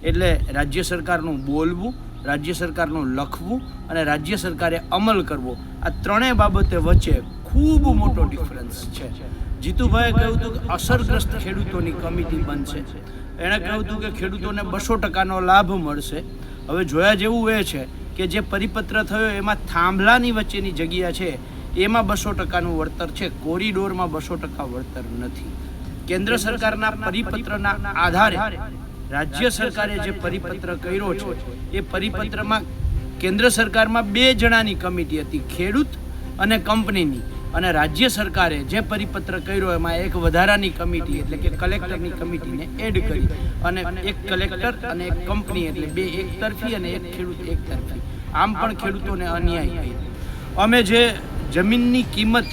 એટલે રાજ્ય સરકારનું બોલવું, રાજ્ય સરકારનું લખવું અને રાજ્ય સરકારે અમલ કરવો, આ ત્રણેય બાબતે વચ્ચે ખૂબ મોટો ડિફરન્સ છે. જીતુભાઈએ કહ્યું હતું કે અસરગ્રસ્ત ખેડૂતોની કમિટી બનશે. એણે કહ્યું હતું કે ખેડૂતોને 200% લાભ મળશે. હવે જોયા જેવું એ છે કે જે પરિપત્ર થયો એમાં થાંભલાની વચ્ચેની જગ્યા છે એમાં 200%નું વળતર છે, કોરિડોરમાં 200% વળતર નથી. કેન્દ્ર સરકારના પરિપત્રના આધારે રાજ્ય સરકારે જે પરિપત્ર કર્યો છે એ પરિપત્રમાં કેન્દ્ર સરકારમાં 2 જણાની કમિટી હતી, ખેડૂત અને કંપનીની, અને રાજ્ય સરકારે જે પરિપત્ર કર્યો એમાં એક વધારાની કમિટી એટલે કે કલેક્ટરની કમિટીને એડ કરી અને એક કલેક્ટર અને એક કંપની એટલે 2 એકતરફી અને એક ખેડૂત એકતરફી. આમ પણ ખેડૂતોને અન્યાય કર્યો. અમે જે જમીનની કિંમત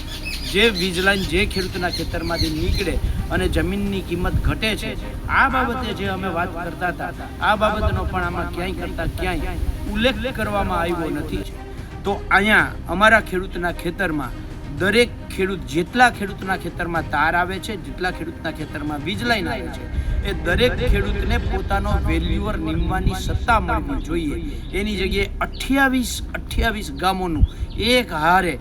જે વીજ લાઈન જે ખેડૂતના ખેતરમાંથી નીકળે અને જમીનની કિંમત ઘટે છે, આ બાબતે જે અમે વાત કરતા હતા, આ બાબતનો પણ આમાં ક્યાંય ઉલ્લેખ કરવામાં આવ્યો નથી. તો અહીંયા અમારા ખેડૂતના ખેતરમાં દરેક ખેડૂત, જેટલા ખેડૂતના ખેતરમાં તાર આવે છે, જેટલા ખેડૂતના ખેતરમાં વીજ લાઈન આવે છે, એ દરેક ખેડૂતને પોતાનો વેલ્યુઅર નીમવાની સત્તા મળવી જોઈએ. એની જગ્યાએ 28 ગામોનું એક હારે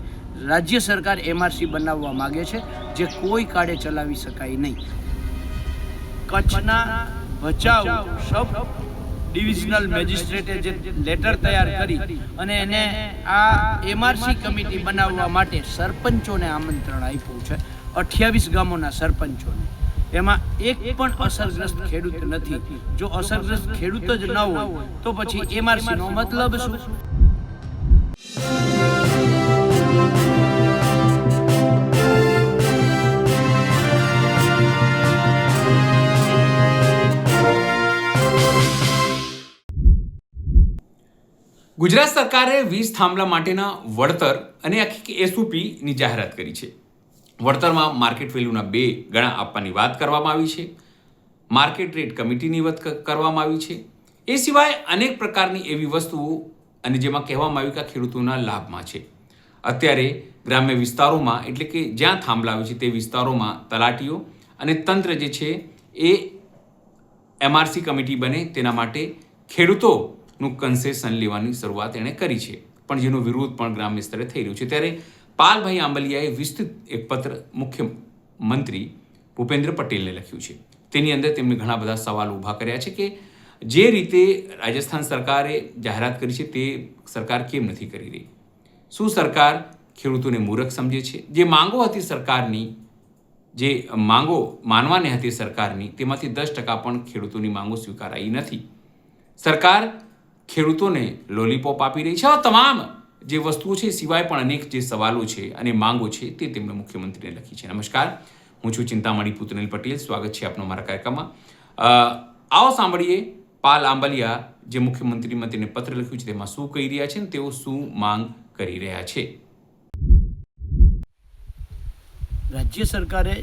રાજ્ય સરકાર MRC બનાવવા માગે છે, જે કોઈ કાળે ચલાવી શકાય નહીં. કચ્છના ભચાઉ સબ ડિવિઝનલ મેજિસ્ટ્રેટે જે લેટર તૈયાર કરી અને એને આ MRC કમિટી બનાવવા માટે સરપંચોને આમંત્રણ આપ્યું છે, 28 ગામોના સરપંચોને. એમાં એક પણ અસરગ્રસ્ત ખેડૂત નથી. જો અસરગ્રસ્ત ખેડૂત જ ન હોય તો પછી MRC નો મતલબ શું? ગુજરાત સરકારે વીજ થાંભલા માટેના વળતર અને આખી SOPની જાહેરાત કરી છે. વળતરમાં માર્કેટ વેલ્યુના 2 ગણા આપવાની વાત કરવામાં આવી છે. માર્કેટ રેટ કમિટીની વાત કરવામાં આવી છે. એ સિવાય અનેક પ્રકારની એવી વસ્તુઓ અને જેમાં કહેવામાં આવ્યું કે ખેડૂતોના લાભમાં છે. અત્યારે ગ્રામ્ય વિસ્તારોમાં એટલે કે જ્યાં થાંભલા આવે છે તે વિસ્તારોમાં તલાટીઓ અને તંત્ર જે છે એ MRC કમિટી બને તેના માટે ખેડૂતોનું કન્સેશન લેવાની શરૂઆત એણે કરી છે, પણ જેનો વિરોધ પણ ગ્રામ્ય સ્તરે થઈ રહ્યો છે. ત્યારે પાલભાઈ આંબલિયાએ વિસ્તૃત એક પત્ર મુખ્યમંત્રી ભૂપેન્દ્ર પટેલને લખ્યું છે. તેની અંદર તેમણે ઘણા બધા સવાલો ઊભા કર્યા છે કે જે રીતે રાજસ્થાન સરકારે જાહેરાત કરી છે તે સરકાર કેમ નથી કરી રહી? શું સરકાર ખેડૂતોને મૂર્ખ સમજે છે? જે માંગો હતી સરકારની, જે માંગો માનવાની હતી સરકારની, તેમાંથી 10% પણ ખેડૂતોની માંગો સ્વીકારાઈ નથી. સરકાર ખેડૂતોને લોલીપોપ આપી રહી છે. આ તમામ જે વસ્તુઓ છે સિવાય પણ અનેક જે સવાલો છે અને માંગો છે તે તેમણે મુખ્યમંત્રીને લખી છે. નમસ્કાર, હું છું ચિંતામણી પુતનેલ પટેલ. સ્વાગત છે આપનો મારા કાર્યક્રમમાં. આવો સાંભળીએ પાલ આંબલિયા જે મુખ્યમંત્રીમાં તેને પત્ર લખ્યું છે તેમાં શું કહી રહ્યા છે અને તેઓ શું માંગ કરી રહ્યા છે. રાજ્ય સરકારે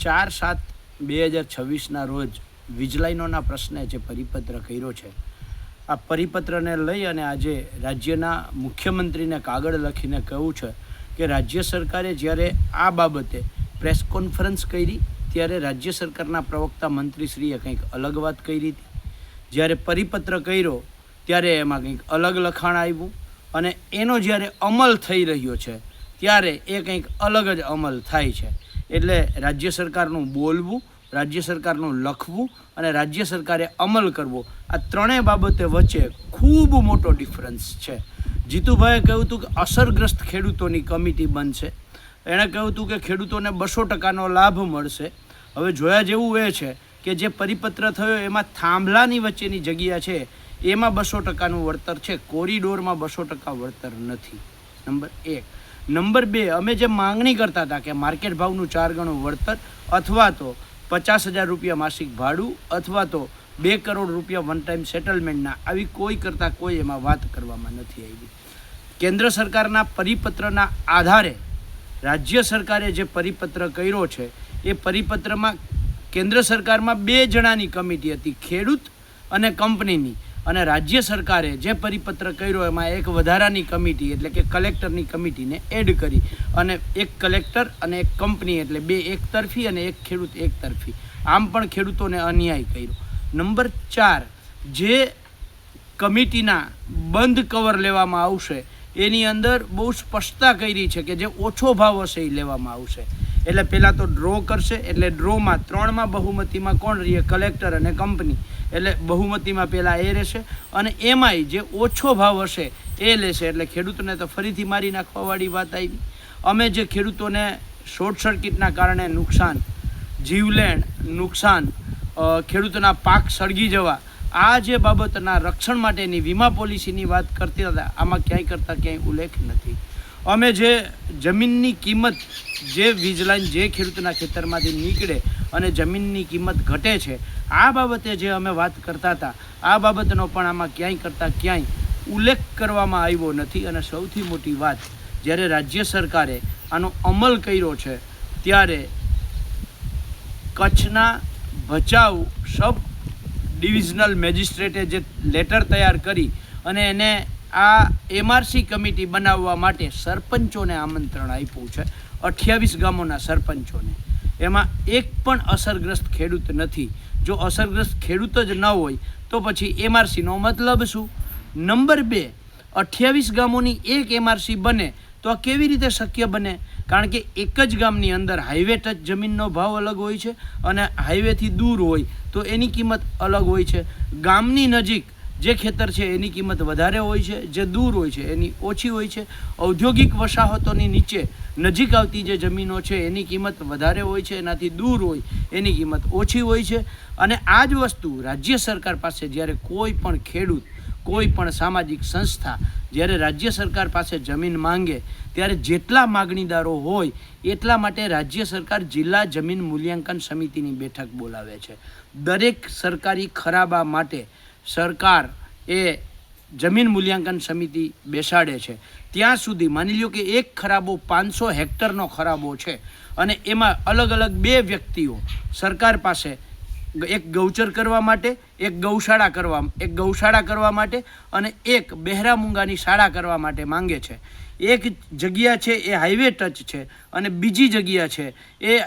4/7/2026ના રોજ વીજ લાઈનોના પ્રશ્ને જે પરિપત્ર કર્યો છે, આ પરિપત્રને લઈ અને આજે રાજ્યના મુખ્યમંત્રીને કાગળ લખીને કહ્યું છે કે રાજ્ય સરકારે જ્યારે આ બાબતે પ્રેસ કોન્ફરન્સ કરી ત્યારે રાજ્ય સરકારના પ્રવક્તા મંત્રીશ્રીએ કંઈક અલગ વાત કરી હતી. જ્યારે પરિપત્ર કર્યો ત્યારે એમાં કંઈક અલગ લખાણ આવ્યું અને એનો જ્યારે અમલ થઈ રહ્યો છે ત્યારે એ કંઈક અલગ જ અમલ થાય છે. એટલે રાજ્ય સરકારનું બોલવું, રાજ્ય સરકારનું લખવું અને રાજ્ય સરકારે અમલ કરવો, આ ત્રણેય બાબતે વચ્ચે ખૂબ મોટો ડિફરન્સ છે. જીતુભાઈએ કહ્યું હતું કે અસરગ્રસ્ત ખેડૂતોની કમિટી બનશે. એણે કહ્યું હતું કે ખેડૂતોને 200%નો લાભ મળશે. હવે જોયા જેવું એ છે કે જે પરિપત્ર થયો એમાં થાંભલાની વચ્ચેની જગ્યા છે એમાં 200%નું વળતર છે, કોરિડોરમાં 200% વળતર નથી. નંબર 1. નંબર 2, અમે જે માંગણી કરતા હતા કે માર્કેટ ભાવનું 4 ગણું વળતર અથવા તો 50,000 રૂપિયા માસિક ભાડું અથવા તો 2 કરોડ રૂપિયા વન ટાઈમ સેટલમેન્ટના, આવી કોઈ કરતાં કોઈ એમાં વાત કરવામાં નથી આવી. કેન્દ્ર સરકારના પરિપત્રના આધારે રાજ્ય સરકારે જે પરિપત્ર કર્યો છે એ પરિપત્રમાં કેન્દ્ર સરકારમાં 2 જણાની કમિટી હતી, ખેડૂત અને કંપનીની, અને રાજ્ય સરકારે જે પરિપત્ર કર્યો એમાં એક વધારાની કમિટી એટલે કે કલેક્ટરની કમિટીને એડ કરી અને એક કલેક્ટર અને એક કંપની એટલે 2 એકતરફી અને એક ખેડૂત એકતરફી. આમ પણ ખેડૂતોને અન્યાય કર્યો. નંબર 4, જે કમિટીના બંધ કવર લેવામાં આવશે એની અંદર બહુ સ્પષ્ટતા કરી છે કે જે ઓછો ભાવ હશે એ લેવામાં આવશે. એટલે પહેલાં તો ડ્રો કરશે, એટલે ડ્રોમાં 3માં બહુમતીમાં કોણ રહીએ? કલેક્ટર અને કંપની. એટલે બહુમતીમાં પહેલાં એ રહેશે અને એમાંય જે ઓછો ભાવ હશે એ લેશે. એટલે ખેડૂતોને તો ફરીથી મારી નાખવાવાળી વાત આવી. અમે જે ખેડૂતોને શોર્ટ સર્કિટના કારણે નુકસાન, જીવલેણ નુકસાન, ખેડૂતોના પાક સળગી જવા, આ જે બાબતના રક્ષણ માટેની વીમા પોલિસીની વાત કરતા હતા, આમાં ક્યાંય ઉલ્લેખ નથી. અમે જે જમીનની કિંમત, જે વીજ લાઈન જે ખેડૂતના ખેતરમાંથી નીકળે અને જમીનની કિંમત ઘટે છે, આ બાબતે જે અમે વાત કરતા હતા, આ બાબતનો પણ આમાં ક્યાંય ઉલ્લેખ કરવામાં આવ્યો નથી. અને સૌથી મોટી વાત, જ્યારે રાજ્ય સરકારે આનો અમલ કર્યો છે ત્યારે કચ્છના ભચાઉ સબ ડિવિઝનલ મેજિસ્ટ્રેટે જે લેટર તૈયાર કરી અને એને આ MRC કમિટી બનાવવા માટે સરપંચોને આમંત્રણ આપ્યું છે, 28 ગામોના સરપંચોને. એમાં એક પણ અસરગ્રસ્ત ખેડૂત નથી. જો અસરગ્રસ્ત ખેડૂત જ ન હોય તો પછી MRCનો મતલબ શું? નંબર 2, 28 ગામોની એક MRC બને તો આ કેવી રીતે શક્ય બને? કારણ કે એક જ ગામની અંદર હાઈવે ટચ જમીનનો ભાવ અલગ હોય છે અને હાઈવેથી દૂર હોય તો એની કિંમત અલગ હોય છે. ગામની નજીક જે ખેતર છે એની કિંમત વધારે હોય છે, જે દૂર હોય છે એની ઓછી હોય છે. ઔદ્યોગિક વસાહતોની નીચે નજીક આવતી જે જમીનો છે એની કિંમત વધારે હોય છે, એનાથી દૂર હોય એની કિંમત ઓછી હોય છે. અને આ જ વસ્તુ રાજ્ય સરકાર પાસે જ્યારે કોઈ પણ ખેડૂત, કોઈ પણ સામાજિક સંસ્થા જ્યારે રાજ્ય સરકાર પાસે જમીન માંગે ત્યારે જેટલા માગણીદારો હોય એટલા માટે રાજ્ય સરકાર જિલ્લા જમીન મૂલ્યાંકન સમિતિની બેઠક બોલાવે છે. દરેક સરકારી ખરાબા માટે સરકાર એ જમીન મૂલ્યાંકન સમિતિ બેસાડે છે. ત્યાં સુધી માની લ્યો કે એક ખરાબો 500 હેક્ટરનો ખરાબો છે અને એમાં અલગ અલગ 2 વ્યક્તિઓ સરકાર પાસે એક ગૌચર કરવા માટે, એક ગૌશાળા કરવા માટે અને એક બહેરા મૂંગાની શાળા કરવા માટે માંગે છે. એક જગ્યા છે એ હાઈવે ટચ છે અને બીજી જગ્યા છે એ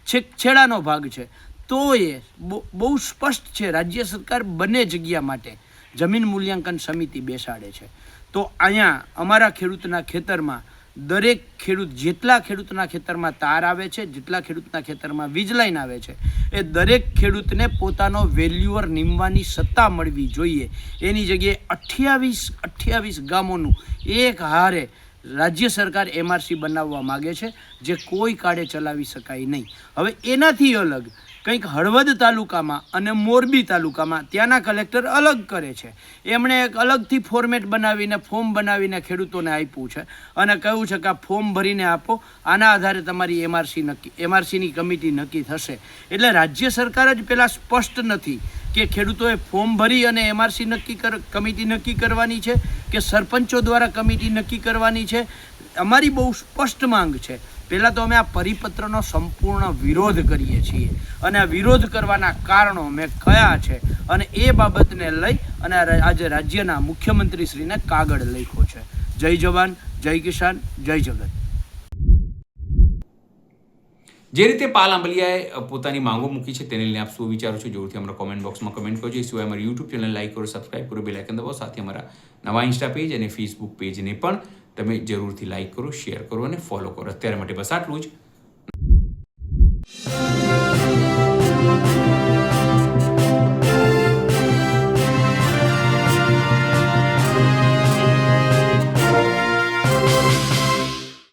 છેડાનો ભાગ છે. તો એ બહુ સ્પષ્ટ છે, રાજ્ય સરકાર બંને જગ્યા માટે જમીન મૂલ્યાંકન સમિતિ બેસાડે છે. તો અહીંયા અમારા ખેડૂતના ખેતરમાં દરેક ખેડૂત, જેટલા ખેડૂતના ખેતરમાં તાર આવે છે, જેટલા ખેડૂતના ખેતરમાં વીજ લાઈન આવે છે, એ દરેક ખેડૂતને પોતાનો વેલ્યુઅર નીમવાની સત્તા મળવી જોઈએ. એની જગ્યાએ 28 ગામોનું એક હારે રાજ્ય સરકાર MRC બનાવવા માગે છે, જે કોઈ કાળે ચલાવી શકાય નહીં. હવે એનાથી અલગ કંઈક હળવદ તાલુકામાં અને મોરબી તાલુકામાં ત્યાંના કલેક્ટર અલગ કરે છે. એમણે એક અલગથી ફોર્મેટ બનાવીને, ફોર્મ બનાવીને ખેડૂતોને આપ્યું છે અને કહ્યું છે કે આ ફોર્મ ભરીને આપો, આના આધારે તમારી MRCની કમિટી નક્કી થશે. એટલે રાજ્ય સરકાર જ પહેલાં સ્પષ્ટ નથી કે ખેડૂતોએ ફોર્મ ભરી અને MRC કમિટી નક્કી કરવાની છે કે સરપંચો દ્વારા કમિટી નક્કી કરવાની છે. અમારી બહુ સ્પષ્ટ માંગ છે. પહેલાં તો અમે આ પરિપત્રનો સંપૂર્ણ વિરોધ કરીએ છીએ અને આ વિરોધ કરવાના કારણો મેં કયા છે અને એ બાબતને લઈ અને આજે રાજ્યના મુખ્યમંત્રીશ્રીને કાગળ લખ્યો છે. જય જવાન, જય કિસાન, જય જગત. જે રીતે પાલ આંબલિયાએ પોતાની માંગો મૂકી છે તેને લઈને આપ શું વિચારો છો જરૂરથી અમારા કોમેન્ટ બોક્સમાં કમેન્ટ કરજો. એ સિવાય અમારી યુટ્યુબ ચેનલ લાઈક કરો, સબસ્ક્રાઈબ કરો, બેલ આઇકન દબાવો. સાથે અમારા નવા ઇન્સ્ટા પેજ અને ફેસબુક પેજને પણ તમે જરૂરથી લાઈક કરો, શેર કરો અને ફોલો કરો. અત્યારે માટે બસ આટલું જ.